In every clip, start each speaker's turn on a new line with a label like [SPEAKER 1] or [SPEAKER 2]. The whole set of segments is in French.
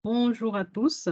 [SPEAKER 1] Bonjour à tous,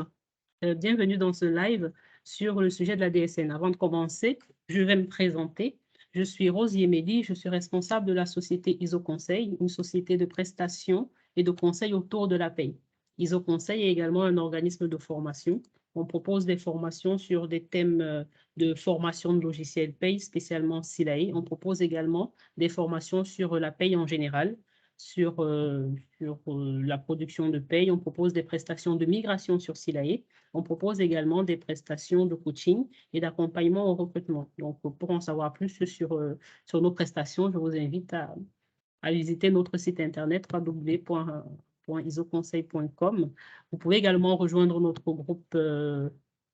[SPEAKER 1] bienvenue dans ce live sur le sujet de la DSN. Avant de commencer, je vais me présenter. Je suis Rose Yemedi, je suis responsable de la société ISO Conseil, une société de prestations et de conseils autour de la paie. ISO Conseil est également un organisme de formation. On propose des formations sur des thèmes de formation de logiciels paye, spécialement SILAE. On propose également des formations sur la paye en général, sur la production de paye. On propose des prestations de migration sur SILAE. On propose également des prestations de coaching et d'accompagnement au recrutement. Donc, pour en savoir plus sur nos prestations, je vous invite à visiter notre site internet www.isoconseil.com. Vous pouvez également rejoindre notre groupe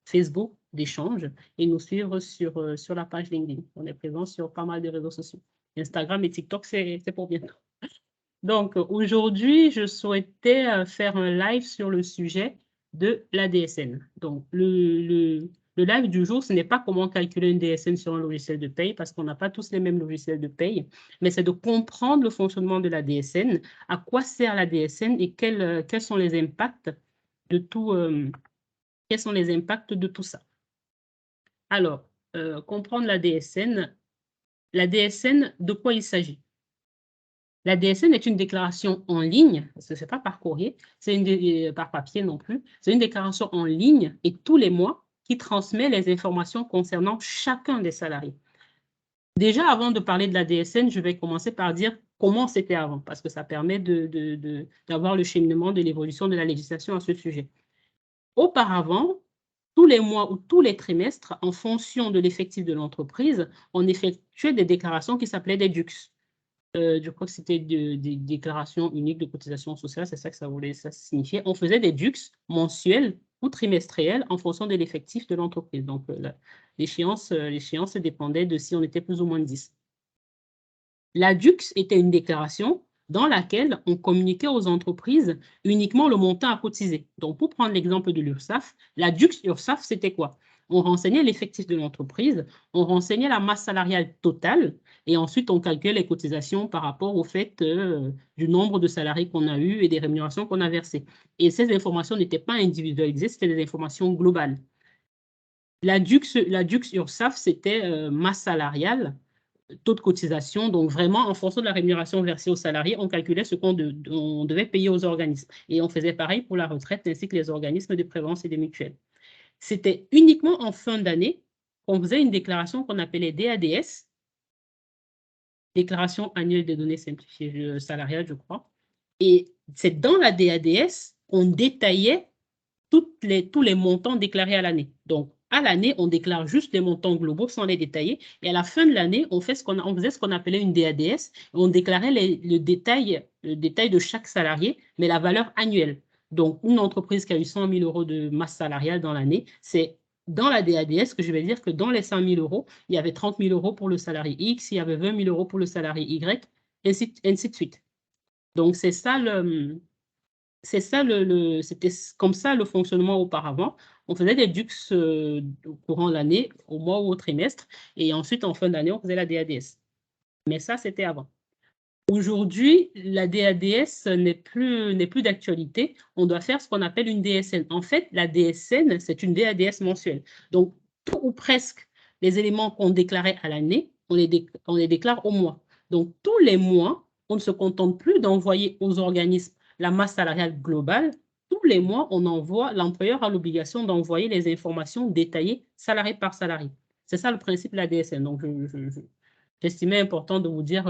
[SPEAKER 1] Facebook d'échange et nous suivre sur la page LinkedIn. On est présent sur pas mal de réseaux sociaux. Instagram et TikTok, c'est pour bientôt. Donc, aujourd'hui, je souhaitais faire un live sur le sujet de la DSN. Donc, le live du jour, ce n'est pas comment calculer une DSN sur un logiciel de paye, parce qu'on n'a pas tous les mêmes logiciels de paye, mais c'est de comprendre le fonctionnement de la DSN, à quoi sert la DSN et quels sont les impacts de quels sont les impacts de tout ça. Alors, comprendre la DSN, de quoi il s'agit? La DSN est une déclaration en ligne, parce que ce n'est pas par courrier, c'est par papier non plus. C'est une déclaration en ligne et tous les mois qui transmet les informations concernant chacun des salariés. Déjà, avant de parler de la DSN, je vais commencer par dire comment c'était avant, parce que ça permet d'avoir le cheminement de l'évolution de la législation à ce sujet. Auparavant, tous les mois ou tous les trimestres, en fonction de l'effectif de l'entreprise, on effectuait des déclarations qui s'appelaient des DUX. Je crois que c'était des déclarations uniques de cotisation sociale, c'est ça que ça signifiait. On faisait des DUX mensuels ou trimestriels en fonction de l'effectif de l'entreprise. Donc, l'échéance dépendait de si on était plus ou moins 10. La DUX était une déclaration dans laquelle on communiquait aux entreprises uniquement le montant à cotiser. Donc, pour prendre l'exemple de l'URSSAF, la DUX URSSAF, c'était quoi? On renseignait l'effectif de l'entreprise, on renseignait la masse salariale totale, et ensuite on calculait les cotisations par rapport au fait du nombre de salariés qu'on a eu et des rémunérations qu'on a versées. Et ces informations n'étaient pas individualisées, c'était des informations globales. La DUX URSSAF, c'était masse salariale, taux de cotisation, donc vraiment en fonction de la rémunération versée aux salariés, on calculait ce qu'on devait payer aux organismes. Et on faisait pareil pour la retraite ainsi que les organismes de prévoyance et des mutuelles. C'était uniquement en fin d'année qu'on faisait une déclaration qu'on appelait DADS, déclaration annuelle des données simplifiées salariales, je crois. Et c'est dans la DADS qu'on détaillait tous les montants déclarés à l'année. Donc, à l'année, on déclare juste les montants globaux sans les détailler. Et à la fin de l'année, on faisait ce qu'on appelait une DADS. On déclarait le détail de chaque salarié, mais la valeur annuelle. Donc, une entreprise qui a eu 100 000 euros de masse salariale dans l'année, c'est dans la DADS que je vais dire que dans les 100 000 euros, il y avait 30 000 euros pour le salarié X, il y avait 20 000 euros pour le salarié Y, ainsi de suite. Donc, c'était comme ça le fonctionnement auparavant. On faisait des DUX au courant de l'année, au mois ou au trimestre, et ensuite, en fin d'année, on faisait la DADS. Mais ça, c'était avant. Aujourd'hui, la DADS n'est plus d'actualité. On doit faire ce qu'on appelle une DSN. En fait, la DSN, c'est une DADS mensuelle. Donc, tout ou presque les éléments qu'on déclarait à l'année, on les déclare au mois. Donc, tous les mois, on ne se contente plus d'envoyer aux organismes la masse salariale globale. Tous les mois, l'employeur a l'obligation d'envoyer les informations détaillées salarié par salarié. C'est ça le principe de la DSN. Donc, j'estimais important de vous dire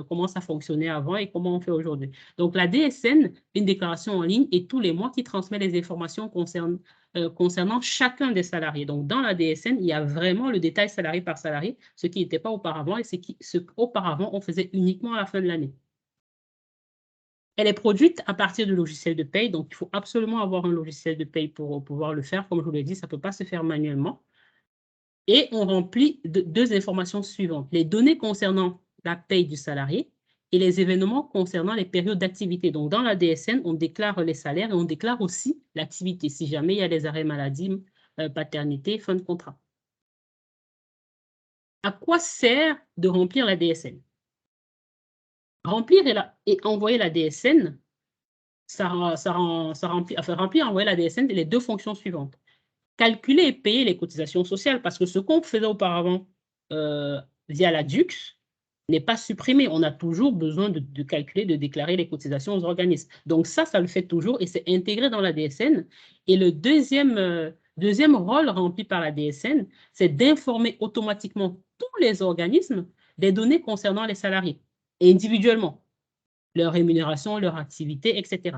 [SPEAKER 1] comment ça fonctionnait avant et comment on fait aujourd'hui. Donc, la DSN, une déclaration en ligne, et tous les mois qui transmet les informations concernant chacun des salariés. Donc, dans la DSN, il y a vraiment le détail salarié par salarié, ce qui n'était pas auparavant et ce qu'auparavant, on faisait uniquement à la fin de l'année. Elle est produite à partir de logiciels de paye, donc il faut absolument avoir un logiciel de paye pour pouvoir le faire. Comme je vous l'ai dit, ça ne peut pas se faire manuellement. Et on remplit deux informations suivantes. Les données concernant la paye du salarié et les événements concernant les périodes d'activité. Donc, dans la DSN, on déclare les salaires et on déclare aussi l'activité, si jamais il y a des arrêts maladie, paternité, fin de contrat. À quoi sert de remplir la DSN? Remplir et envoyer la DSN, remplit, envoyer la DSN les deux fonctions suivantes. Calculer et payer les cotisations sociales, parce que ce qu'on faisait auparavant via la DUX n'est pas supprimé. On a toujours besoin de calculer, de déclarer les cotisations aux organismes. Donc ça le fait toujours et c'est intégré dans la DSN. Et le deuxième rôle rempli par la DSN, c'est d'informer automatiquement tous les organismes des données concernant les salariés, individuellement, leur rémunération, leur activité, etc.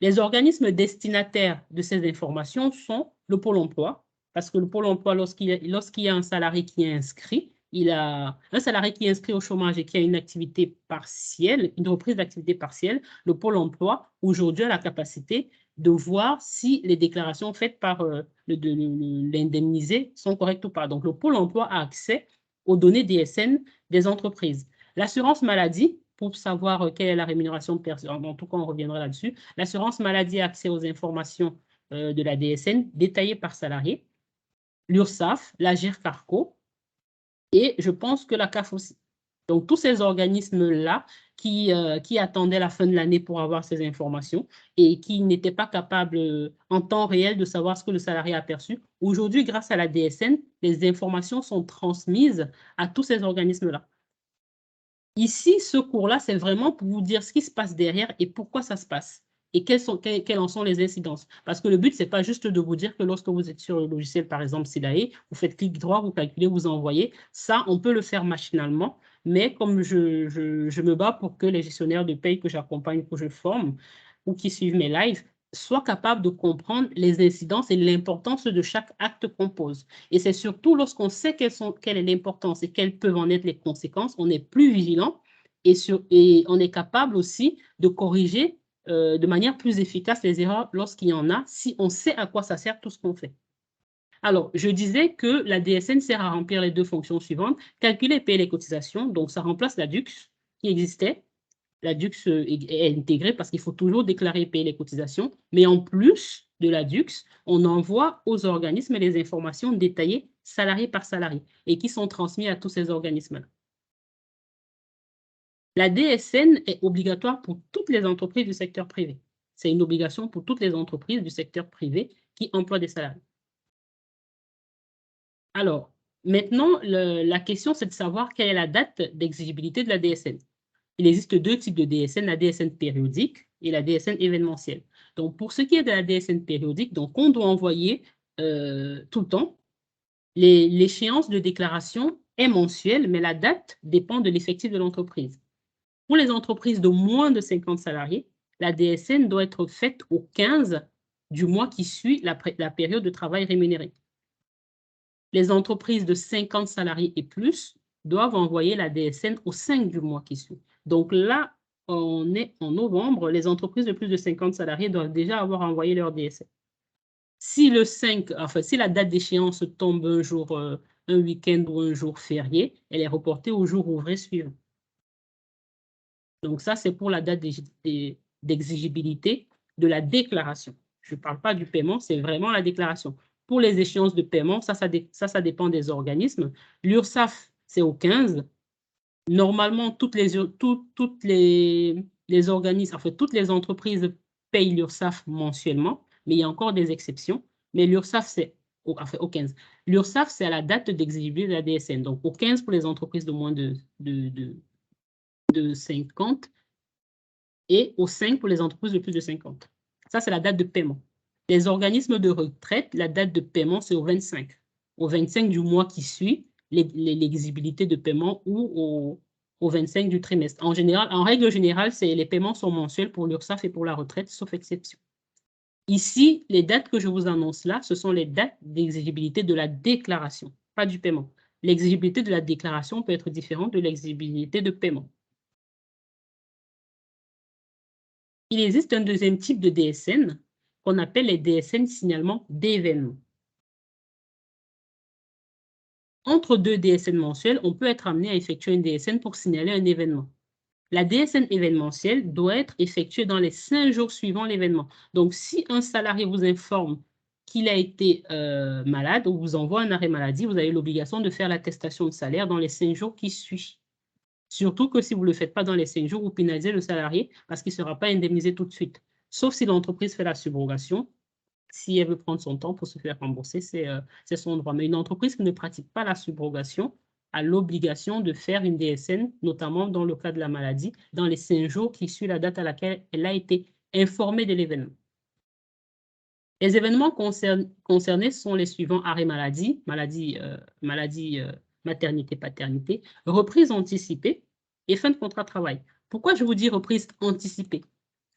[SPEAKER 1] Les organismes destinataires de ces informations sont le Pôle emploi, parce que le Pôle emploi, lorsqu'il y a un salarié qui est inscrit, un salarié qui est inscrit au chômage et qui a une activité partielle, une reprise d'activité partielle, le Pôle emploi, aujourd'hui, a la capacité de voir si les déclarations faites par l'indemnisé sont correctes ou pas. Donc, le Pôle emploi a accès aux données DSN des entreprises. L'assurance maladie, pour savoir quelle est la rémunération perçue, en tout cas, on reviendra là-dessus. L'assurance maladie a accès aux informations de la DSN détaillées par salarié, l'URSSAF, la GIRCARCO, et je pense que la CAF aussi. Donc, tous ces organismes-là qui attendaient la fin de l'année pour avoir ces informations et qui n'étaient pas capables en temps réel de savoir ce que le salarié a perçu, aujourd'hui, grâce à la DSN, les informations sont transmises à tous ces organismes-là. Ici, ce cours-là, c'est vraiment pour vous dire ce qui se passe derrière et pourquoi ça se passe et quelles en sont les incidences. Parce que le but, ce n'est pas juste de vous dire que lorsque vous êtes sur le logiciel, par exemple Sidae, vous faites clic droit, vous calculez, vous envoyez. Ça, on peut le faire machinalement, mais comme je me bats pour que les gestionnaires de paye que j'accompagne, que je forme ou qui suivent mes lives, soient capables de comprendre les incidences et l'importance de chaque acte qu'on pose. Et c'est surtout lorsqu'on sait quelle est l'importance et quelles peuvent en être les conséquences, on est plus vigilant et on est capable aussi de corriger de manière plus efficace les erreurs lorsqu'il y en a, si on sait à quoi ça sert tout ce qu'on fait. Alors, je disais que la DSN sert à remplir les deux fonctions suivantes, calculer et payer les cotisations, donc ça remplace la DUX qui existait. La DUX est intégrée parce qu'il faut toujours déclarer et payer les cotisations, mais en plus de la DUX, on envoie aux organismes les informations détaillées salarié par salarié et qui sont transmises à tous ces organismes-là. La DSN est obligatoire pour toutes les entreprises du secteur privé. C'est une obligation pour toutes les entreprises du secteur privé qui emploient des salariés. Alors, maintenant, la question, c'est de savoir quelle est la date d'exigibilité de la DSN. Il existe deux types de DSN, la DSN périodique et la DSN événementielle. Donc, pour ce qui est de la DSN périodique, donc on doit envoyer tout le temps. L'échéance de déclaration est mensuelle, mais la date dépend de l'effectif de l'entreprise. Pour les entreprises de moins de 50 salariés, la DSN doit être faite au 15 du mois qui suit la période de travail rémunéré. Les entreprises de 50 salariés et plus doivent envoyer la DSN au 5 du mois qui suit. Donc là, on est en novembre, les entreprises de plus de 50 salariés doivent déjà avoir envoyé leur DSN. Si la date d'échéance tombe un jour, un week-end ou un jour férié, elle est reportée au jour ouvré suivant. Donc ça, c'est pour la date d'exigibilité de la déclaration. Je ne parle pas du paiement, c'est vraiment la déclaration. Pour les échéances de paiement, ça dépend des organismes. L'URSSAF, c'est au 15. Normalement, toutes les organismes, enfin, toutes les entreprises payent l'URSSAF mensuellement, mais il y a encore des exceptions. Mais l'URSSAF, c'est au 15. L'URSSAF, c'est à la date d'exigibilité de la DSN. Donc, au 15 pour les entreprises de moins de 50 et au 5 pour les entreprises de plus de 50. Ça, c'est la date de paiement. Les organismes de retraite, la date de paiement, c'est au 25. Au 25 du mois qui suit l'exigibilité de paiement ou au 25 du trimestre. En règle générale, les paiements sont mensuels pour l'URSSAF et pour la retraite, sauf exception. Ici, les dates que je vous annonce là, ce sont les dates d'exigibilité de la déclaration, pas du paiement. L'exigibilité de la déclaration peut être différente de l'exigibilité de paiement. Il existe un deuxième type de DSN qu'on appelle les DSN signalement d'événements. Entre deux DSN mensuels, on peut être amené à effectuer une DSN pour signaler un événement. La DSN événementielle doit être effectuée dans les 5 jours suivant l'événement. Donc, si un salarié vous informe qu'il a été malade ou vous envoie un arrêt maladie, vous avez l'obligation de faire l'attestation de salaire dans les 5 jours qui suivent. Surtout que si vous ne le faites pas dans les 5 jours, vous pénalisez le salarié parce qu'il ne sera pas indemnisé tout de suite. sauf si l'entreprise fait la subrogation. Si elle veut prendre son temps pour se faire rembourser, c'est son droit. Mais une entreprise qui ne pratique pas la subrogation a l'obligation de faire une DSN, notamment dans le cas de la maladie, dans les 5 jours qui suivent la date à laquelle elle a été informée de l'événement. Les événements concernés sont les suivants: arrêt maladie, maternité-paternité, reprise anticipée et fin de contrat de travail. Pourquoi je vous dis reprise anticipée?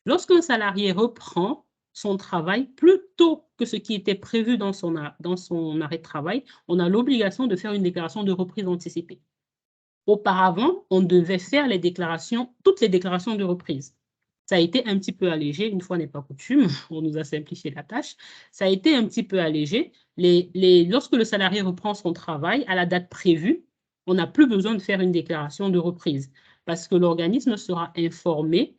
[SPEAKER 1] Lorsqu'un salarié reprend son travail plus tôt que ce qui était prévu dans son arrêt de travail, on a l'obligation de faire une déclaration de reprise anticipée. Auparavant, on devait faire toutes les déclarations de reprise. Ça a été un petit peu allégé, une fois n'est pas coutume, on nous a simplifié la tâche. Ça a été un petit peu allégé. Lorsque le salarié reprend son travail à la date prévue, on n'a plus besoin de faire une déclaration de reprise parce que l'organisme sera informé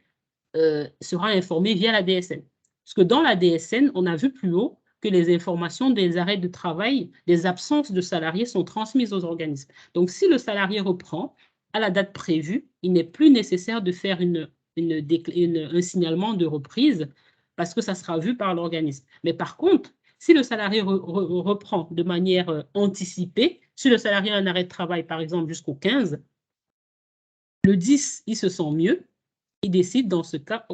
[SPEAKER 1] via la DSN. Parce que dans la DSN, on a vu plus haut que les informations des arrêts de travail, des absences de salariés sont transmises aux organismes. Donc, si le salarié reprend à la date prévue, il n'est plus nécessaire de faire un signalement de reprise parce que ça sera vu par l'organisme. Mais par contre, si le salarié reprend de manière anticipée, si le salarié a un arrêt de travail, par exemple, jusqu'au 15, le 10, il se sent mieux, il décide dans ce cas,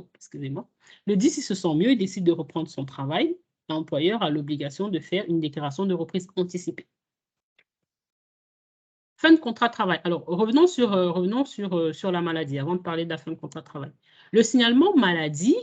[SPEAKER 1] le 10, il se sent mieux, il décide de reprendre son travail. L'employeur a l'obligation de faire une déclaration de reprise anticipée. Fin de contrat de travail. Alors, revenons sur la maladie avant de parler de la fin de contrat de travail. Le signalement maladie,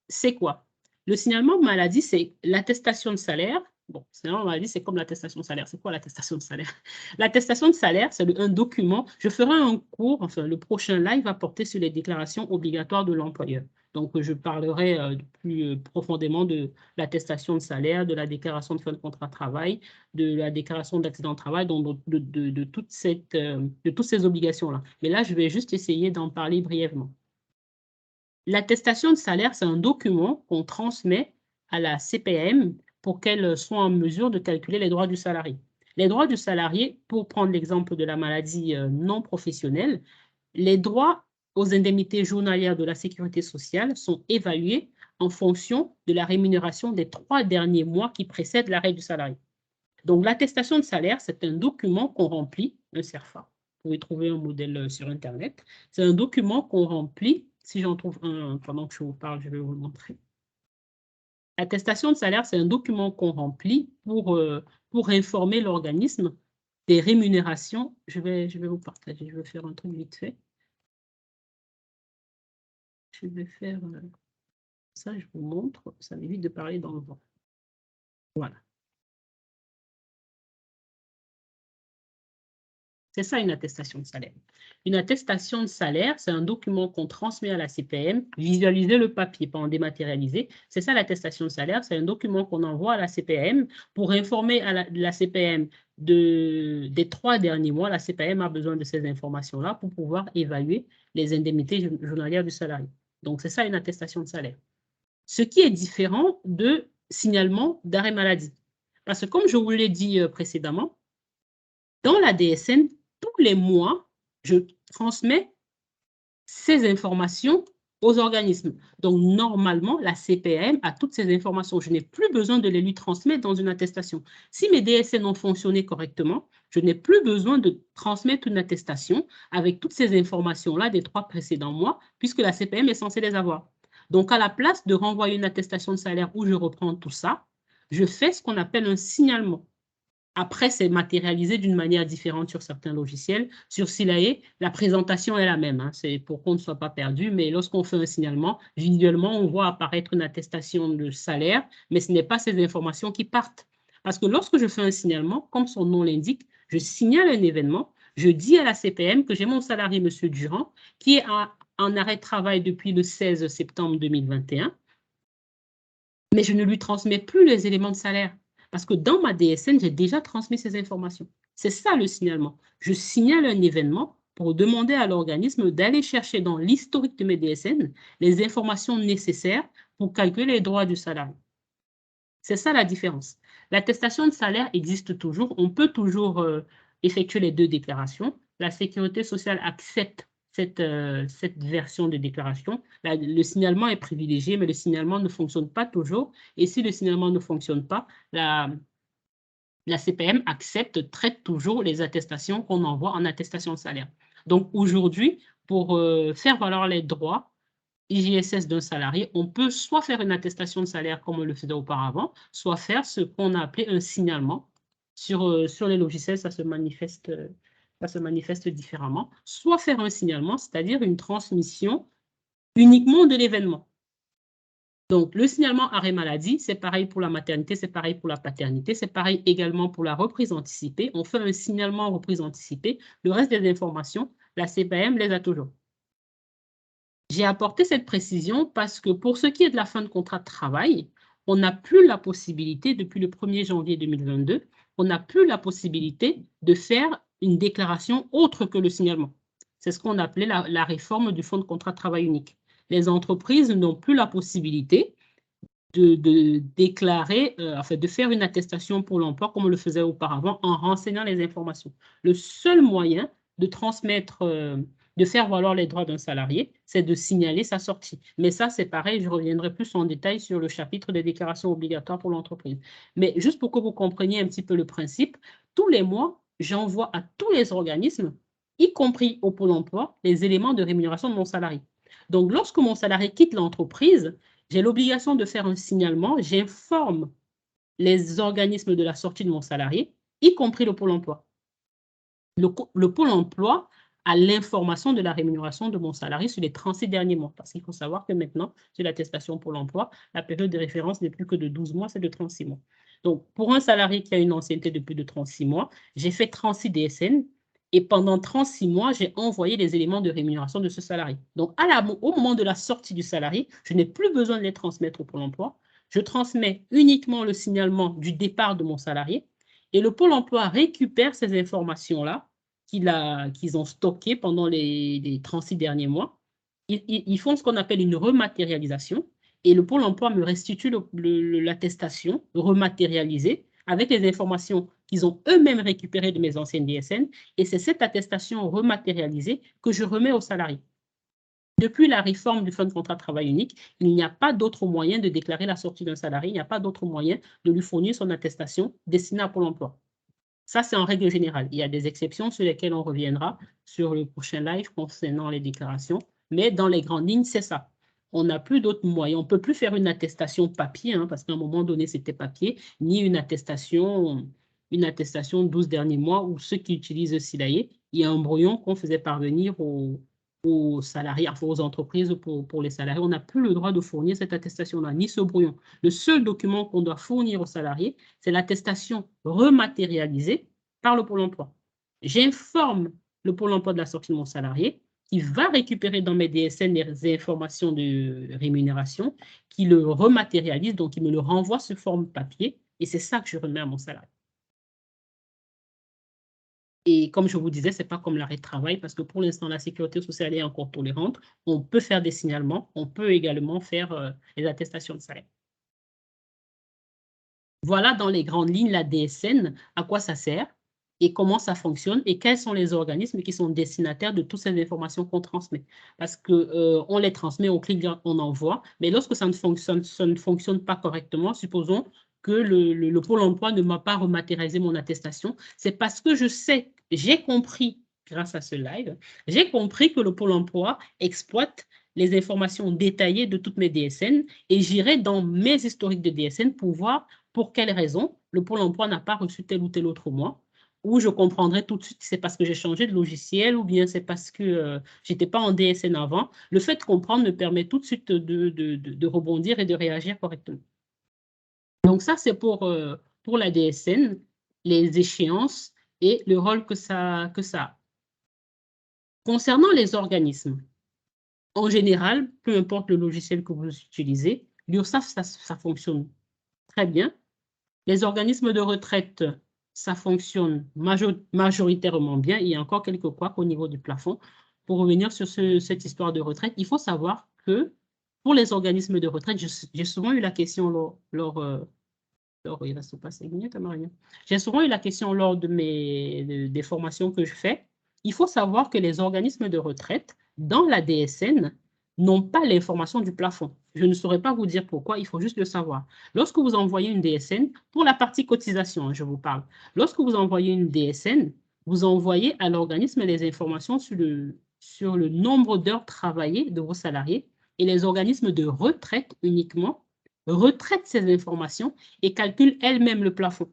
[SPEAKER 1] c'est quoi? Le signalement maladie, c'est l'attestation de salaire. Bon, le signalement maladie, c'est comme l'attestation de salaire. C'est quoi l'attestation de salaire? L'attestation de salaire, c'est un document. Je ferai un cours, enfin, le prochain live va porter sur les déclarations obligatoires de l'employeur. Donc, je parlerai plus profondément de l'attestation de salaire, de la déclaration de fin de contrat de travail, de la déclaration d'accident de travail, donc de toutes ces obligations-là. Mais là, je vais juste essayer d'en parler brièvement. L'attestation de salaire, c'est un document qu'on transmet à la CPAM pour qu'elle soit en mesure de calculer les droits du salarié. Les droits du salarié, pour prendre l'exemple de la maladie non professionnelle, les droits aux indemnités journalières de la sécurité sociale sont évalués en fonction de la rémunération des 3 derniers mois qui précèdent l'arrêt du salarié. Donc, l'attestation de salaire, c'est un document qu'on remplit, un CERFA. Vous pouvez trouver un modèle sur Internet. C'est un document qu'on remplit. Si j'en trouve un pendant que je vous parle, je vais vous le montrer. L'attestation de salaire, c'est un document qu'on remplit pour informer l'organisme des rémunérations. Je vais vous partager. Je vais faire un truc vite fait. Je vais faire ça, je vous montre. Ça m'évite de parler dans le vent. Voilà. C'est ça une attestation de salaire. Une attestation de salaire, c'est un document qu'on transmet à la CPAM, visualiser le papier, pas en dématérialisé. C'est ça l'attestation de salaire, c'est un document qu'on envoie à la CPAM pour informer la CPAM des 3 derniers mois. La CPAM a besoin de ces informations-là pour pouvoir évaluer les indemnités journalières du salarié. Donc, c'est ça une attestation de salaire. Ce qui est différent de signalement d'arrêt maladie. Parce que comme je vous l'ai dit précédemment, dans la DSN, tous les mois, je transmets ces informations aux organismes. Donc, normalement, la CPAM a toutes ces informations. Je n'ai plus besoin de les lui transmettre dans une attestation. Si mes DSN ont fonctionné correctement, je n'ai plus besoin de transmettre une attestation avec toutes ces informations-là des 3 précédents mois, puisque la CPAM est censée les avoir. Donc, à la place de renvoyer une attestation de salaire où je reprends tout ça, je fais ce qu'on appelle un signalement. Après, c'est matérialisé d'une manière différente sur certains logiciels. Sur Silae, la présentation est la même. Hein, c'est pour qu'on ne soit pas perdu. Mais lorsqu'on fait un signalement, visuellement, on voit apparaître une attestation de salaire, mais ce n'est pas ces informations qui partent. Parce que lorsque je fais un signalement, comme son nom l'indique, je signale un événement, je dis à la CPM que j'ai mon salarié, M. Durand, qui est en arrêt de travail depuis le 16 septembre 2021, mais je ne lui transmets plus les éléments de salaire. Parce que dans ma DSN, j'ai déjà transmis ces informations. C'est ça le signalement. Je signale un événement pour demander à l'organisme d'aller chercher dans l'historique de mes DSN les informations nécessaires pour calculer les droits du salarié. C'est ça la différence. L'attestation de salaire existe toujours. On peut toujours effectuer les 2 déclarations. La sécurité sociale accepte cette version de déclaration. Là, le signalement est privilégié, mais le signalement ne fonctionne pas toujours. Et si le signalement ne fonctionne pas, la CPM traite toujours les attestations qu'on envoie en attestation de salaire. Donc aujourd'hui, pour faire valoir les droits IJSS d'un salarié, on peut soit faire une attestation de salaire comme on le faisait auparavant, soit faire ce qu'on a appelé un signalement. Sur les logiciels, ça se manifeste différemment. Soit faire un signalement, c'est-à-dire une transmission uniquement de l'événement. Donc, le signalement arrêt maladie, c'est pareil pour la maternité, c'est pareil pour la paternité, c'est pareil également pour la reprise anticipée. On fait un signalement reprise anticipée. Le reste des informations, la CPM les a toujours. J'ai apporté cette précision parce que pour ce qui est de la fin de contrat de travail, on n'a plus la possibilité, depuis le 1er janvier 2022, on n'a plus la possibilité de faire une déclaration autre que le signalement. C'est ce qu'on appelait la réforme du fonds de contrat de travail unique. Les entreprises n'ont plus la possibilité de déclarer, de faire une attestation pour l'emploi comme on le faisait auparavant en renseignant les informations. Le seul moyen de transmettre, de faire valoir les droits d'un salarié, c'est de signaler sa sortie. Mais ça, c'est pareil, je reviendrai plus en détail sur le chapitre des déclarations obligatoires pour l'entreprise. Mais juste pour que vous compreniez un petit peu le principe, tous les mois, j'envoie à tous les organismes, y compris au Pôle emploi, les éléments de rémunération de mon salarié. Donc, lorsque mon salarié quitte l'entreprise, j'ai l'obligation de faire un signalement, j'informe les organismes de la sortie de mon salarié, y compris le Pôle emploi. Le Pôle emploi a l'information de la rémunération de mon salarié sur les 36 derniers mois, parce qu'il faut savoir que maintenant, sur l'attestation Pôle emploi, la période de référence n'est plus que de 12 mois, c'est de 36 mois. Donc, pour un salarié qui a une ancienneté de plus de 36 mois, j'ai fait 36 DSN, et pendant 36 mois, j'ai envoyé les éléments de rémunération de ce salarié. Donc, au moment de la sortie du salarié, je n'ai plus besoin de les transmettre au Pôle emploi. Je transmets uniquement le signalement du départ de mon salarié et le Pôle emploi récupère ces informations-là qu'ils ont stockées pendant les 36 derniers mois. Ils font ce qu'on appelle une rematérialisation et le Pôle emploi me restitue l'attestation rematérialisée avec les informations qu'ils ont eux-mêmes récupérées de mes anciennes DSN, et c'est cette attestation rematérialisée que je remets aux salariés. Depuis la réforme du fonds de contrat de travail unique, il n'y a pas d'autre moyen de déclarer la sortie d'un salarié, il n'y a pas d'autre moyen de lui fournir son attestation destinée à Pôle emploi. Ça, c'est en règle générale. Il y a des exceptions sur lesquelles on reviendra sur le prochain live concernant les déclarations, mais dans les grandes lignes, c'est ça. On n'a plus d'autres moyens. On ne peut plus faire une attestation papier, parce qu'à un moment donné, c'était papier, ni une attestation 12 derniers mois, où ceux qui utilisent SILAE, il y a un brouillon qu'on faisait parvenir aux salariés, enfin aux entreprises pour les salariés. On n'a plus le droit de fournir cette attestation-là, ni ce brouillon. Le seul document qu'on doit fournir aux salariés, c'est l'attestation rematérialisée par le Pôle emploi. J'informe le Pôle emploi de la sortie de mon salarié, qui va récupérer dans mes DSN les informations de rémunération, qui le rematérialise, donc il me le renvoie sous forme papier, et c'est ça que je remets à mon salarié. Et comme je vous disais, ce n'est pas comme l'arrêt de travail, parce que pour l'instant, la sécurité sociale est encore tolérante. On peut faire des signalements, on peut également faire les attestations de salaire. Voilà dans les grandes lignes la DSN, à quoi ça sert et comment ça fonctionne et quels sont les organismes qui sont destinataires de toutes ces informations qu'on transmet. Parce qu'on les transmet, on clique, on envoie, mais lorsque ça ne fonctionne pas correctement, supposons que le Pôle emploi ne m'a pas rematérialisé mon attestation, c'est parce que je sais, j'ai compris, grâce à ce live, j'ai compris que le Pôle emploi exploite les informations détaillées de toutes mes DSN et j'irai dans mes historiques de DSN pour voir pour quelles raisons le Pôle emploi n'a pas reçu tel ou tel autre mois, où je comprendrai tout de suite c'est parce que j'ai changé de logiciel ou bien c'est parce que je n'étais pas en DSN avant. Le fait de comprendre me permet tout de suite de rebondir et de réagir correctement. Donc ça, c'est pour la DSN, les échéances et le rôle que ça a. Concernant les organismes, en général, peu importe le logiciel que vous utilisez, l'URSSAF, ça fonctionne très bien. Les organismes de retraite, ça fonctionne majoritairement bien. Il y a encore quelques couacs au niveau du plafond. Pour revenir sur cette histoire de retraite, il faut savoir que pour les organismes de retraite, j'ai souvent eu la question il reste pas 5 minutes, Marina. J'ai souvent eu la question lors des formations que je fais. Il faut savoir que les organismes de retraite dans la DSN n'ont pas l'information du plafond. Je ne saurais pas vous dire pourquoi, il faut juste le savoir. Lorsque vous envoyez une DSN, pour la partie cotisation, je vous parle, lorsque vous envoyez une DSN, vous envoyez à l'organisme les informations sur le nombre d'heures travaillées de vos salariés et les organismes de retraite uniquement retraitent ces informations et calculent elles-mêmes le plafond.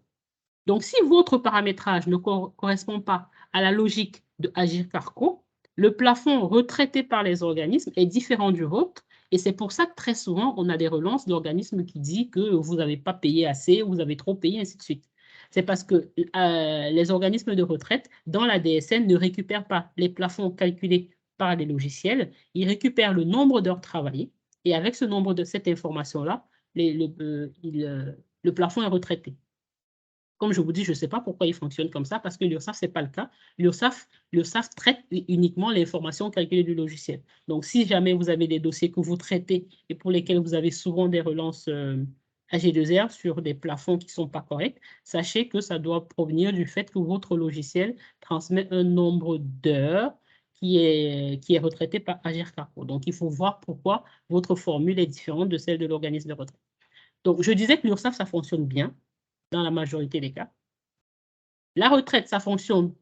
[SPEAKER 1] Donc, si votre paramétrage ne correspond pas à la logique de Agir Carco, le plafond retraité par les organismes est différent du vôtre. Et c'est pour ça que très souvent, on a des relances d'organismes qui disent que vous n'avez pas payé assez, vous avez trop payé, ainsi de suite. C'est parce que les organismes de retraite, dans la DSN, ne récupèrent pas les plafonds calculés par les logiciels. Ils récupèrent le nombre d'heures travaillées. Et avec ce nombre de cette information-là, le plafond est retraité. Comme je vous dis, je ne sais pas pourquoi il fonctionne comme ça, parce que l'URSSAF, ce n'est pas le cas. L'URSSAF traite uniquement l'information calculée du logiciel. Donc, si jamais vous avez des dossiers que vous traitez et pour lesquels vous avez souvent des relances AG2R sur des plafonds qui ne sont pas corrects, sachez que ça doit provenir du fait que votre logiciel transmet un nombre d'heures qui est retraité par Agir Carco. Donc, il faut voir pourquoi votre formule est différente de celle de l'organisme de retraite. Donc, je disais que l'URSSAF, ça fonctionne bien dans la majorité des cas. La retraite, ça fonctionne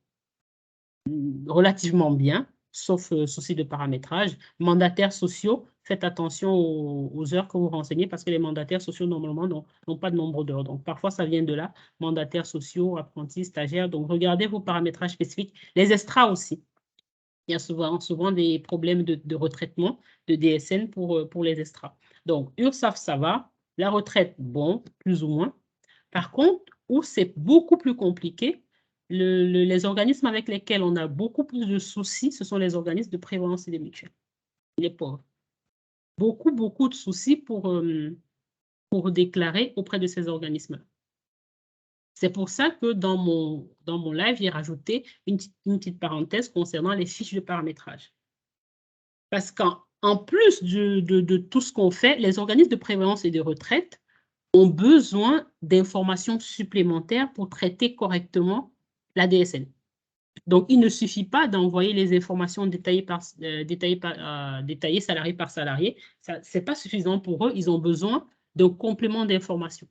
[SPEAKER 1] relativement bien, sauf souci de paramétrage. Mandataires sociaux, faites attention aux heures que vous renseignez parce que les mandataires sociaux, normalement, n'ont pas de nombre d'heures. Donc, parfois, ça vient de là. Mandataires sociaux, apprentis, stagiaires. Donc, regardez vos paramétrages spécifiques. Les extras aussi. Il y a souvent des problèmes de retraitement de DSN pour les extras. Donc, URSSAF, ça va. La retraite, bon, plus ou moins. Par contre, où c'est beaucoup plus compliqué, les organismes avec lesquels on a beaucoup plus de soucis, ce sont les organismes de prévoyance et des mutuelles, les pauvres. Beaucoup de soucis pour déclarer auprès de ces organismes-là. C'est pour ça que dans mon live, j'ai rajouté une petite parenthèse concernant les fiches de paramétrage. Parce qu'en plus de tout ce qu'on fait, les organismes de prévoyance et de retraite ont besoin d'informations supplémentaires pour traiter correctement la DSN. Donc, il ne suffit pas d'envoyer les informations détaillées salarié par salarié. Ce n'est pas suffisant pour eux. Ils ont besoin d'un complément d'information.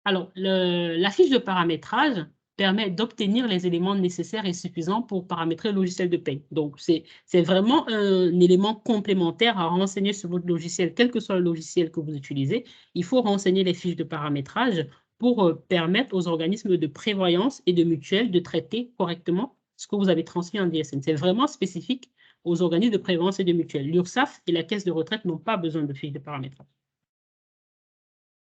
[SPEAKER 1] Alors, la fiche de paramétrage permet d'obtenir les éléments nécessaires et suffisants pour paramétrer le logiciel de paie. Donc, c'est vraiment un élément complémentaire à renseigner sur votre logiciel, quel que soit le logiciel que vous utilisez. Il faut renseigner les fiches de paramétrage pour permettre aux organismes de prévoyance et de mutuelle de traiter correctement ce que vous avez transmis en DSN. C'est vraiment spécifique aux organismes de prévoyance et de mutuelle. L'URSSAF et la caisse de retraite n'ont pas besoin de fiches de paramétrage.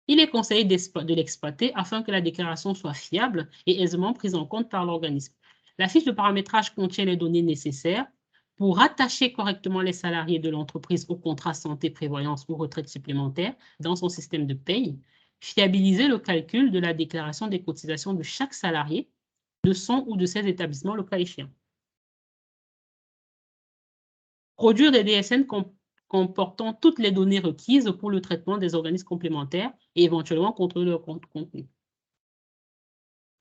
[SPEAKER 1] Il est conseillé de l'exploiter afin que la déclaration soit fiable et aisément prise en compte par l'organisme. La fiche de paramétrage contient les données nécessaires pour rattacher correctement les salariés de l'entreprise au contrat santé, prévoyance ou retraite supplémentaire dans son système de paye, fiabiliser le calcul de la déclaration des cotisations de chaque salarié de son ou de ses établissements le cas échéant. Produire des DSN comportant toutes les données requises pour le traitement des organismes complémentaires et éventuellement contrôler leur contenu.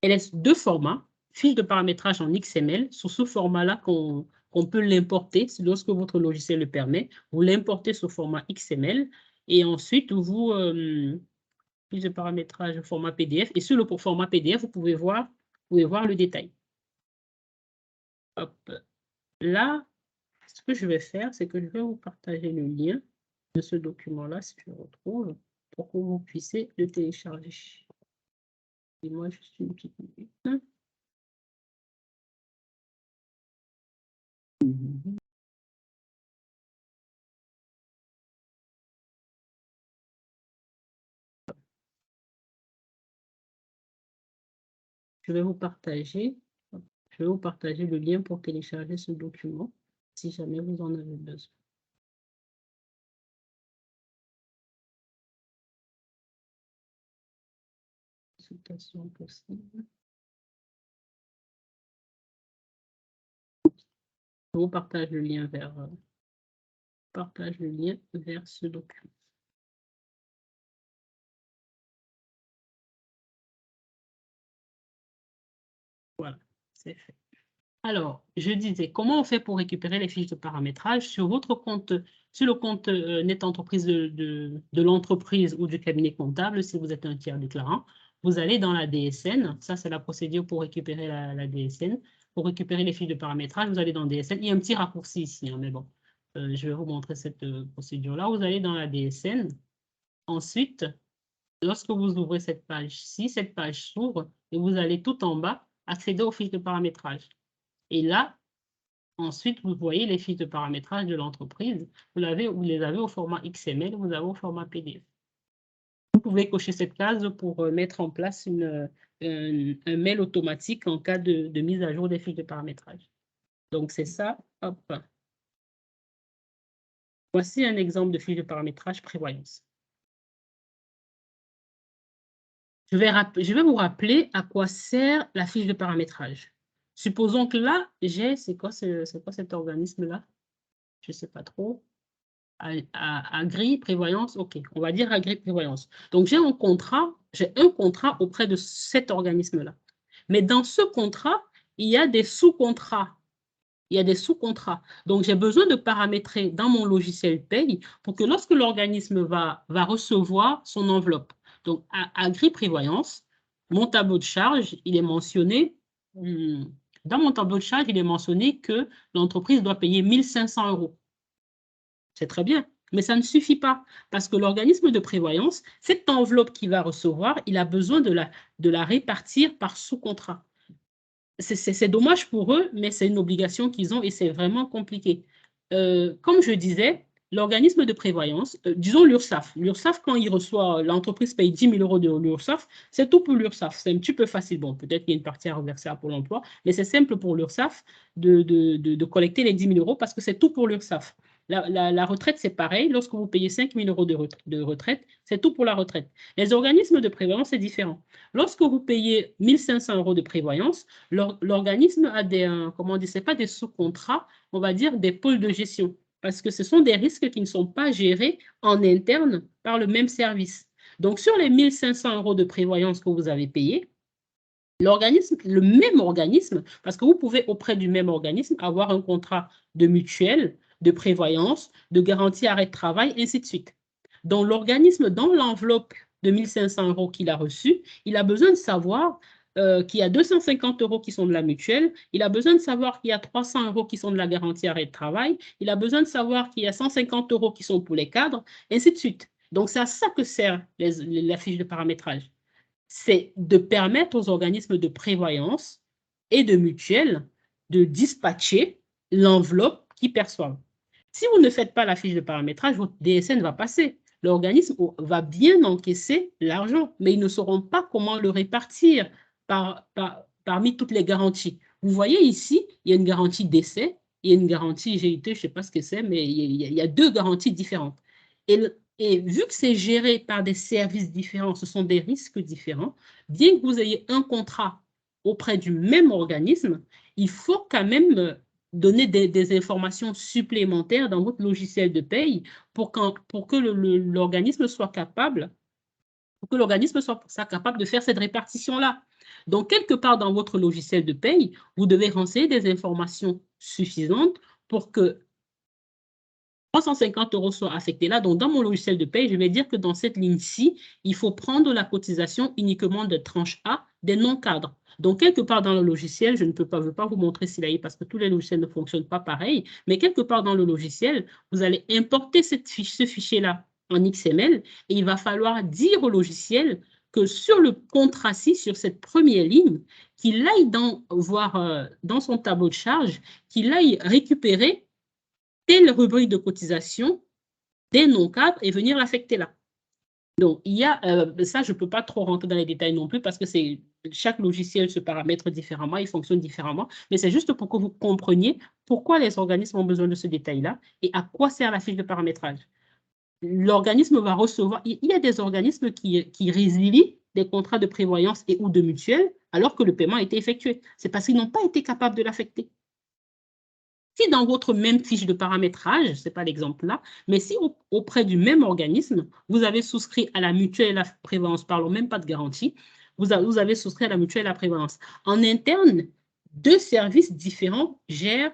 [SPEAKER 1] Elle laisse deux formats, fiche de paramétrage en XML, sous ce format-là qu'on peut l'importer lorsque votre logiciel le permet. Vous l'importez sous format XML et ensuite vous fiche de paramétrage au format PDF et sur le format PDF, vous pouvez voir le détail. Hop. Là, ce que je vais faire, c'est que je vais vous partager le lien de ce document-là, si je le retrouve, pour que vous puissiez le télécharger. Et moi, juste une petite minute. Je vais vous partager le lien pour télécharger ce document, si jamais vous en avez besoin. Consultation possible. Je vous partage le lien vers ce document. Voilà, c'est fait. Alors, je disais, comment on fait pour récupérer les fiches de paramétrage sur votre compte, sur le compte net entreprise de l'entreprise ou du cabinet comptable, si vous êtes un tiers déclarant, vous allez dans la DSN, ça c'est la procédure pour récupérer la DSN. Pour récupérer les fiches de paramétrage, vous allez dans DSN. Il y a un petit raccourci ici, hein, mais bon, je vais vous montrer cette procédure-là. Vous allez dans la DSN. Ensuite, lorsque vous ouvrez cette page-ci, cette page s'ouvre et vous allez tout en bas accéder aux fiches de paramétrage. Et là, ensuite, vous voyez les fiches de paramétrage de l'entreprise. Vous les avez au format XML, vous avez au format PDF. Vous pouvez cocher cette case pour mettre en place un mail automatique en cas de mise à jour des fiches de paramétrage. Donc, c'est ça. Hop. Voici un exemple de fiche de paramétrage prévoyance. Je vais vous rappeler à quoi sert la fiche de paramétrage. Supposons que là, c'est quoi cet organisme-là? Je ne sais pas trop. Agri, prévoyance, ok, on va dire agri, prévoyance. Donc, j'ai un contrat auprès de cet organisme-là. Mais dans ce contrat, il y a des sous-contrats. Il y a des sous-contrats. Donc, j'ai besoin de paramétrer dans mon logiciel paye pour que lorsque l'organisme va recevoir son enveloppe. Donc, agri, prévoyance, mon tableau de charge, il est mentionné, dans mon tableau de charge, il est mentionné que l'entreprise doit payer 1 500 €. C'est très bien, mais ça ne suffit pas parce que l'organisme de prévoyance, cette enveloppe qu'il va recevoir, il a besoin de la répartir par sous-contrat. C'est dommage pour eux, mais c'est une obligation qu'ils ont et c'est vraiment compliqué. Comme je disais, l'organisme de prévoyance, disons l'URSSAF. L'URSSAF, quand il reçoit, l'entreprise paye 10 000 € de l'URSSAF, c'est tout pour l'URSSAF. C'est un petit peu facile. Bon, peut-être qu'il y a une partie à reverser à Pôle emploi, mais c'est simple pour l'URSSAF de collecter les 10 000 € parce que c'est tout pour l'URSSAF. La retraite, c'est pareil. Lorsque vous payez 5 000 € de retraite, c'est tout pour la retraite. Les organismes de prévoyance, c'est différent. Lorsque vous payez 1 500 € de prévoyance, l'organisme a comment on dit, c'est pas des sous-contrats, on va dire des pôles de gestion, parce que ce sont des risques qui ne sont pas gérés en interne par le même service. Donc, sur les 1 500 € de prévoyance que vous avez payés, le même organisme, parce que vous pouvez auprès du même organisme avoir un contrat de mutuelle, de prévoyance, de garantie arrêt de travail, ainsi de suite. Donc, l'organisme, dans l'enveloppe de 1 500 € qu'il a reçue, il a besoin de savoir qu'il y a 250 € qui sont de la mutuelle, il a besoin de savoir qu'il y a 300 € qui sont de la garantie arrêt de travail, il a besoin de savoir qu'il y a 150 € qui sont pour les cadres, ainsi de suite. Donc, c'est à ça que sert la fiche de paramétrage. C'est de permettre aux organismes de prévoyance et de mutuelle de dispatcher l'enveloppe qu'ils perçoivent. Si vous ne faites pas la fiche de paramétrage, votre DSN va passer. L'organisme va bien encaisser l'argent, mais ils ne sauront pas comment le répartir parmi toutes les garanties. Vous voyez ici, il y a une garantie décès, il y a une garantie GIT, je ne sais pas ce que c'est, mais il y a deux garanties différentes. Et vu que c'est géré par des services différents, ce sont des risques différents, bien que vous ayez un contrat auprès du même organisme, il faut quand même donner des informations supplémentaires dans votre logiciel de paye pour que l'organisme soit capable de faire cette répartition-là. Donc, quelque part dans votre logiciel de paye, vous devez renseigner des informations suffisantes pour que 350 € soient affectés là. Donc, dans mon logiciel de paye, je vais dire que dans cette ligne-ci, il faut prendre la cotisation uniquement de tranche A des non-cadres. Donc, quelque part dans le logiciel, je ne veux pas vous montrer s'il y a parce que tous les logiciels ne fonctionnent pas pareil, mais quelque part dans le logiciel, vous allez importer ce fichier-là en XML et il va falloir dire au logiciel que sur le contrat-ci, sur cette première ligne, qu'il aille dans son tableau de charge, qu'il aille récupérer telle rubrique de cotisation des non-cadres et venir l'affecter là. Donc, il y a, ça, je ne peux pas trop rentrer dans les détails non plus parce que chaque logiciel se paramètre différemment, il fonctionne différemment, mais c'est juste pour que vous compreniez pourquoi les organismes ont besoin de ce détail-là et à quoi sert la fiche de paramétrage. L'organisme va recevoir, il y a des organismes qui résilient des contrats de prévoyance et ou de mutuelle alors que le paiement a été effectué. C'est parce qu'ils n'ont pas été capables de l'affecter. Si dans votre même fiche de paramétrage, ce n'est pas l'exemple là, mais si auprès du même organisme, vous avez souscrit à la mutuelle et à la prévoyance, parlons même pas de garantie, vous avez souscrit à la mutuelle et à la prévoyance. En interne, 2 services différents gèrent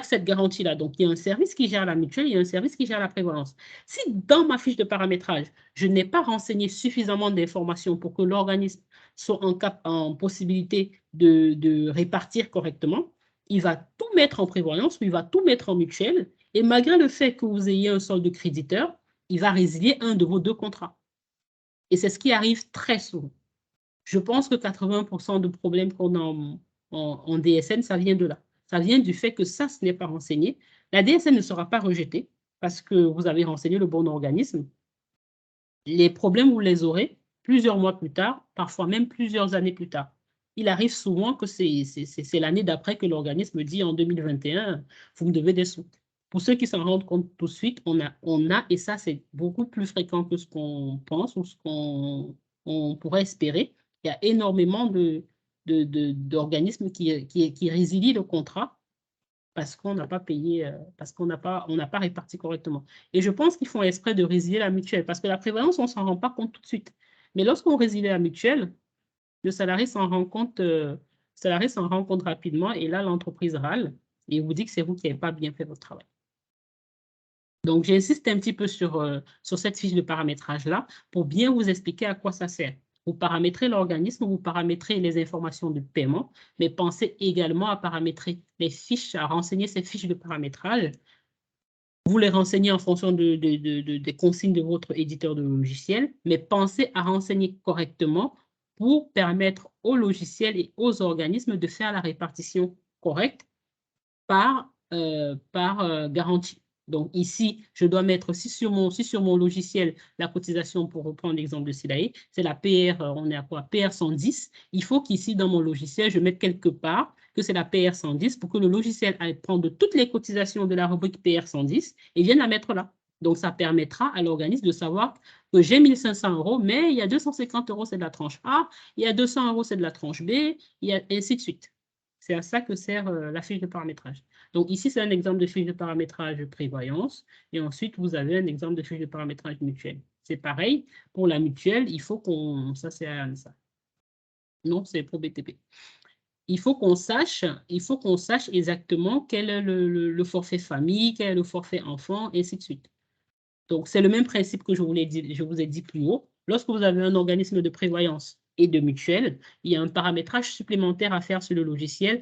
[SPEAKER 1] cette garantie-là. Donc, il y a un service qui gère la mutuelle, il y a un service qui gère la prévoyance. Si dans ma fiche de paramétrage, je n'ai pas renseigné suffisamment d'informations pour que l'organisme soit en possibilité de répartir correctement, il va tout mettre en prévoyance ou il va tout mettre en mutuelle. Et malgré le fait que vous ayez un solde créditeur, il va résilier un de vos 2 contrats. Et c'est ce qui arrive très souvent. Je pense que 80% de problèmes qu'on a en DSN, ça vient de là. Ça vient du fait que ça, ce n'est pas renseigné. La DSN ne sera pas rejetée parce que vous avez renseigné le bon organisme. Les problèmes, vous les aurez plusieurs mois plus tard, parfois même plusieurs années plus tard. Il arrive souvent que c'est l'année d'après que l'organisme dit en 2021, vous me devez des sous. Pour ceux qui s'en rendent compte tout de suite, on a et ça c'est beaucoup plus fréquent que ce qu'on pense ou ce qu'on pourrait espérer. Il y a énormément d'organismes qui résilient le contrat parce qu'on n'a pas payé, parce qu'on n'a pas réparti correctement. Et je pense qu'ils font exprès de résilier la mutuelle, parce que la prévoyance, on ne s'en rend pas compte tout de suite. Mais lorsqu'on résilie la mutuelle, le salarié s'en rend compte, rapidement, et là, l'entreprise râle et vous dit que c'est vous qui n'avez pas bien fait votre travail. Donc, j'insiste un petit peu sur cette fiche de paramétrage-là pour bien vous expliquer à quoi ça sert. Vous paramétrez l'organisme, vous paramétrez les informations de paiement, mais pensez également à paramétrer les fiches, à renseigner ces fiches de paramétrage. Vous les renseignez en fonction des consignes de votre éditeur de logiciel, mais pensez à renseigner correctement pour permettre aux logiciels et aux organismes de faire la répartition correcte par garantie. Donc ici, je dois mettre, si sur mon logiciel, la cotisation, pour reprendre l'exemple de Silae, c'est la PR, on est à quoi? PR 110. Il faut qu'ici, dans mon logiciel, je mette quelque part que c'est la PR 110 pour que le logiciel aille prendre toutes les cotisations de la rubrique PR 110 et vienne la mettre là. Donc, ça permettra à l'organisme de savoir que j'ai 1 500 €, mais il y a 250 €, c'est de la tranche A, il y a 200 €, c'est de la tranche B, il y a ainsi de suite. C'est à ça que sert la fiche de paramétrage. Donc ici, c'est un exemple de fiche de paramétrage prévoyance. Et ensuite, vous avez un exemple de fiche de paramétrage mutuelle. C'est pareil, pour la mutuelle, il faut qu'on... Ça, c'est ça. Non, c'est pour BTP. Il faut qu'on sache exactement quel est le forfait famille, quel est le forfait enfant, et ainsi de suite. Donc, c'est le même principe que je vous ai dit plus haut. Lorsque vous avez un organisme de prévoyance et de mutuelle, il y a un paramétrage supplémentaire à faire sur le logiciel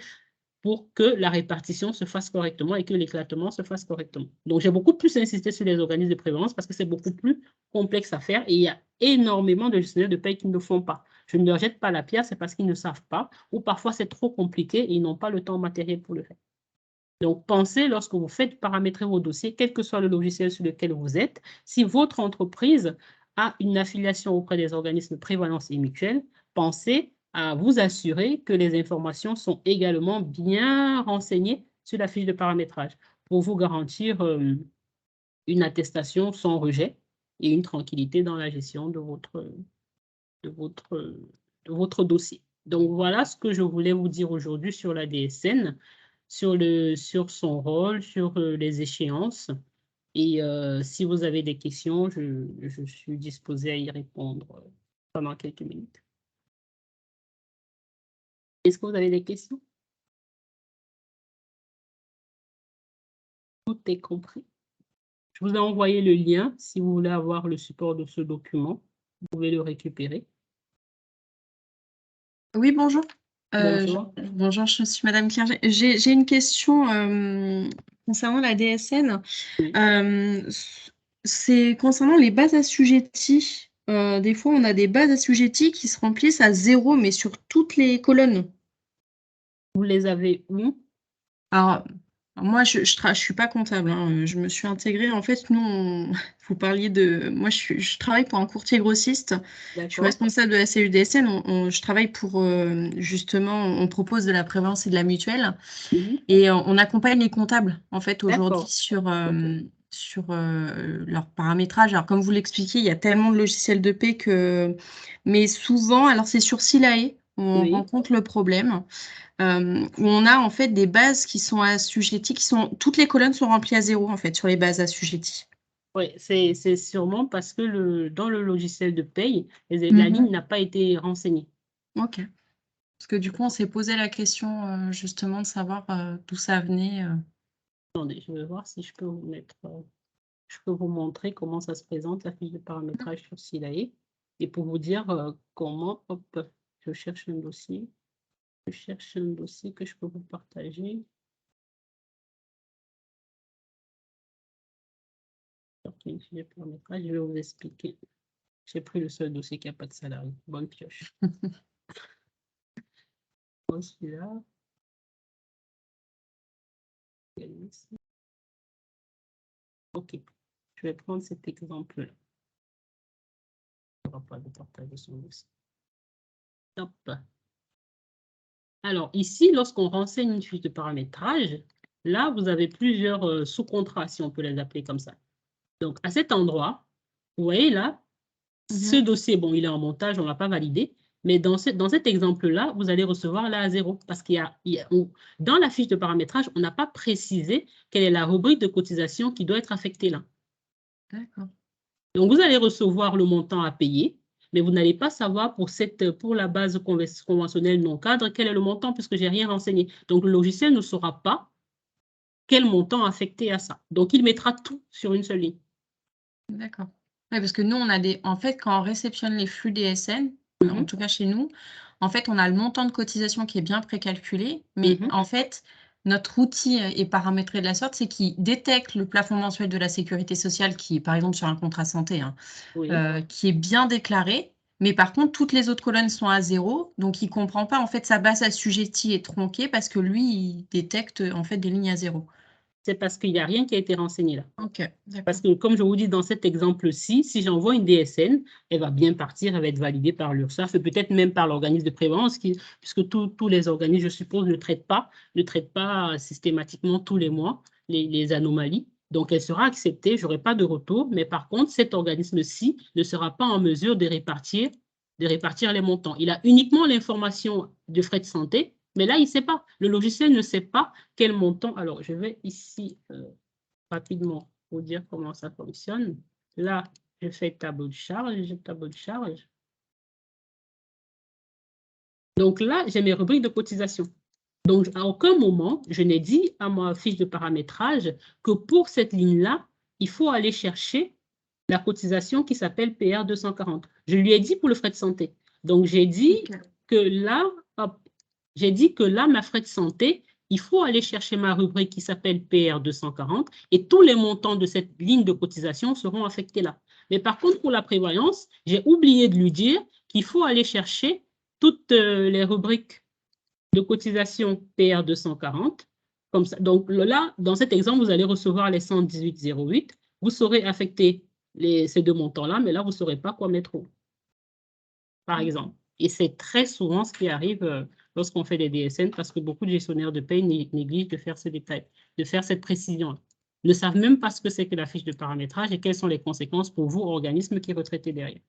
[SPEAKER 1] pour que la répartition se fasse correctement et que l'éclatement se fasse correctement. Donc, j'ai beaucoup plus insisté sur les organismes de prévoyance parce que c'est beaucoup plus complexe à faire et il y a énormément de gestionnaires de paie qui ne le font pas. Je ne leur jette pas la pierre, c'est parce qu'ils ne savent pas ou parfois c'est trop compliqué et ils n'ont pas le temps matériel pour le faire. Donc, pensez lorsque vous faites paramétrer vos dossiers, quel que soit le logiciel sur lequel vous êtes, si votre entreprise a une affiliation auprès des organismes de prévoyance et mutuelle, pensez à vous assurer que les informations sont également bien renseignées sur la fiche de paramétrage pour vous garantir une attestation sans rejet et une tranquillité dans la gestion de votre dossier. Donc, voilà ce que je voulais vous dire aujourd'hui sur la DSN, sur son rôle, sur les échéances. Et si vous avez des questions, je suis disposée à y répondre pendant quelques minutes. Est-ce que vous avez des questions? Tout est compris. Je vous ai envoyé le lien si vous voulez avoir le support de ce document. Vous pouvez le récupérer.
[SPEAKER 2] Oui, bonjour.
[SPEAKER 1] Bonjour.
[SPEAKER 2] Bonjour, je suis Madame Clerget. J'ai une question concernant la DSN.
[SPEAKER 1] Oui.
[SPEAKER 2] C'est concernant les bases assujetties. Des fois, on a des bases assujetties qui se remplissent à 0, mais sur toutes les colonnes.
[SPEAKER 1] Vous les avez où?
[SPEAKER 2] Alors, moi, je suis pas comptable, hein. Je me suis intégrée. En fait, nous, vous parliez de... Moi, je travaille pour un courtier grossiste. Je suis responsable de la cellule DSN. Je travaille pour, justement, on propose de la prévoyance et de la mutuelle. Et on accompagne les comptables, en fait, aujourd'hui sur leur paramétrage. Alors, comme vous l'expliquez, il y a tellement de logiciels de paie que... Mais souvent, alors c'est sur Silae où on rencontre le problème. Où on a en fait des bases qui sont assujetties, toutes les colonnes sont remplies à 0 en fait sur les bases assujetties.
[SPEAKER 1] Oui, c'est sûrement parce que dans le logiciel de paye, la ligne n'a pas été renseignée.
[SPEAKER 2] Ok. Parce que du coup, on s'est posé la question justement de savoir d'où ça venait.
[SPEAKER 1] Attendez, je vais voir si je peux vous mettre, je peux vous montrer comment ça se présente, la fiche de paramétrage sur Silae. Et pour vous dire comment, hop, je cherche un dossier. Je cherche un dossier que je peux vous partager. Une fiche de paramétrage, je vais vous expliquer. J'ai pris le seul dossier qui n'a pas de salarié. Bonne pioche. Bon, celui-là. Ok, je vais prendre cet exemple-là. On ne va pas de partager son dossier. Hop. Alors ici, lorsqu'on renseigne une fiche de paramétrage, là, vous avez plusieurs sous-contrats, si on peut les appeler comme ça. Donc, à cet endroit, vous voyez là, ce dossier, bon, il est en montage, on ne l'a pas validé, mais dans cet exemple-là, vous allez recevoir là à 0 parce dans la fiche de paramétrage, on n'a pas précisé quelle est la rubrique de cotisation qui doit être affectée là.
[SPEAKER 2] D'accord.
[SPEAKER 1] Donc, vous allez recevoir le montant à payer, mais vous n'allez pas savoir pour la base conventionnelle non cadre, quel est le montant puisque je n'ai rien renseigné. Donc, le logiciel ne saura pas quel montant affecté à ça. Donc, il mettra tout sur une seule ligne.
[SPEAKER 2] D'accord. Oui, parce que nous, en fait, quand on réceptionne les flux DSN, en tout cas chez nous, en fait, on a le montant de cotisation qui est bien précalculé, mais en fait, notre outil est paramétré de la sorte, c'est qu'il détecte le plafond mensuel de la sécurité sociale qui est, par exemple, sur un contrat santé, qui est bien déclaré, mais par contre, toutes les autres colonnes sont à 0, donc il ne comprend pas, en fait, sa base assujettie est tronquée parce que lui, il détecte, en fait, des lignes à 0.
[SPEAKER 1] C'est parce qu'il n'y a rien qui a été renseigné là.
[SPEAKER 2] Ok, d'accord.
[SPEAKER 1] Parce que, comme je vous dis dans cet exemple-ci, si j'envoie une DSN, elle va bien partir, elle va être validée par l'URSSAF et peut-être même par l'organisme de prévoyance, puisque tous les organismes, je suppose, ne traitent pas systématiquement tous les mois les anomalies. Donc, elle sera acceptée, je n'aurai pas de retour, mais par contre, cet organisme-ci ne sera pas en mesure de répartir les montants. Il a uniquement l'information de frais de santé, mais là, il ne sait pas. Le logiciel ne sait pas quel montant. Alors, je vais ici rapidement pour dire comment ça fonctionne. Là, je fais tableau de charge. Donc là, j'ai mes rubriques de cotisation. Donc, à aucun moment, je n'ai dit à ma fiche de paramétrage que pour cette ligne-là, il faut aller chercher la cotisation qui s'appelle PR 240. Je lui ai dit pour le frais de santé. Donc, j'ai dit que là, ma frais de santé, il faut aller chercher ma rubrique qui s'appelle PR 240 et tous les montants de cette ligne de cotisation seront affectés là. Mais par contre, pour la prévoyance, j'ai oublié de lui dire qu'il faut aller chercher toutes les rubriques de cotisation PR 240. Comme ça. Donc là, dans cet exemple, vous allez recevoir les 118,08. Vous saurez affecter ces deux montants-là, mais là, vous ne saurez pas quoi mettre où, par exemple. Et c'est très souvent ce qui arrive lorsqu'on fait des DSN parce que beaucoup de gestionnaires de paie négligent de faire ce détail, de faire cette précision. Ne savent même pas ce que c'est que la fiche de paramétrage et quelles sont les conséquences pour vous, organisme qui est retraité derrière.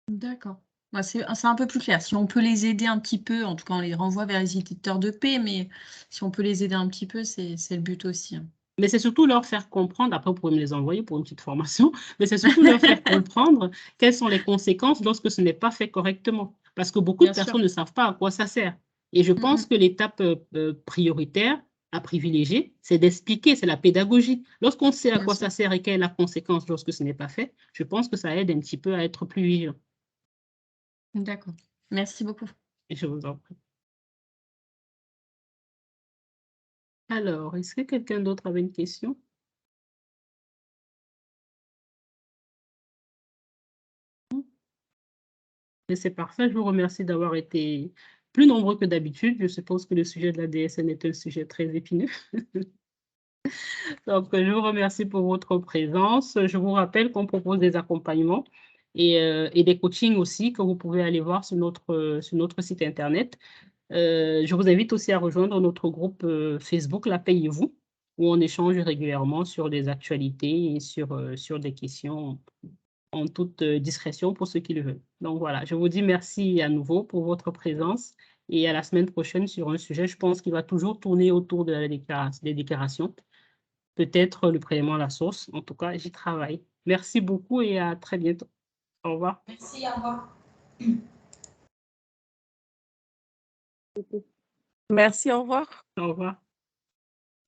[SPEAKER 2] D'accord. Bah, c'est un peu plus clair. Si on peut les aider un petit peu, en tout cas, on les renvoie vers les éditeurs de paie, mais si on peut les aider un petit peu, c'est le but aussi.
[SPEAKER 1] Mais c'est surtout leur faire comprendre, après vous pouvez me les envoyer pour une petite formation, mais c'est surtout leur faire comprendre quelles sont les conséquences lorsque ce n'est pas fait correctement. Parce que beaucoup de personnes ne savent pas à quoi ça sert. Et je pense que l'étape prioritaire à privilégier, c'est d'expliquer, c'est la pédagogie. Lorsqu'on sait à quoi ça sert et quelle est la conséquence lorsque ce n'est pas fait, je pense que ça aide un petit peu à être plus vigilant.
[SPEAKER 2] D'accord. Merci beaucoup.
[SPEAKER 1] Et je vous en prie. Alors, est-ce que quelqu'un d'autre avait une question? C'est parfait. Je vous remercie d'avoir été plus nombreux que d'habitude. Je suppose que le sujet de la DSN est un sujet très épineux. Donc, je vous remercie pour votre présence. Je vous rappelle qu'on propose des accompagnements et des coachings aussi que vous pouvez aller voir sur notre site Internet. Je vous invite aussi à rejoindre notre groupe Facebook, La Payez-vous, où on échange régulièrement sur des actualités et sur des questions en toute discrétion pour ceux qui le veulent. Donc voilà, je vous dis merci à nouveau pour votre présence et à la semaine prochaine sur un sujet, je pense, qui va toujours tourner autour de des déclarations, peut-être le prélèvement à la source. En tout cas, j'y travaille. Merci beaucoup et à très bientôt. Au revoir.
[SPEAKER 2] Merci, au revoir.
[SPEAKER 3] Merci, au revoir.
[SPEAKER 1] Au revoir.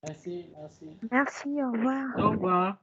[SPEAKER 1] Merci, merci.
[SPEAKER 4] Merci, au revoir.
[SPEAKER 1] Au revoir.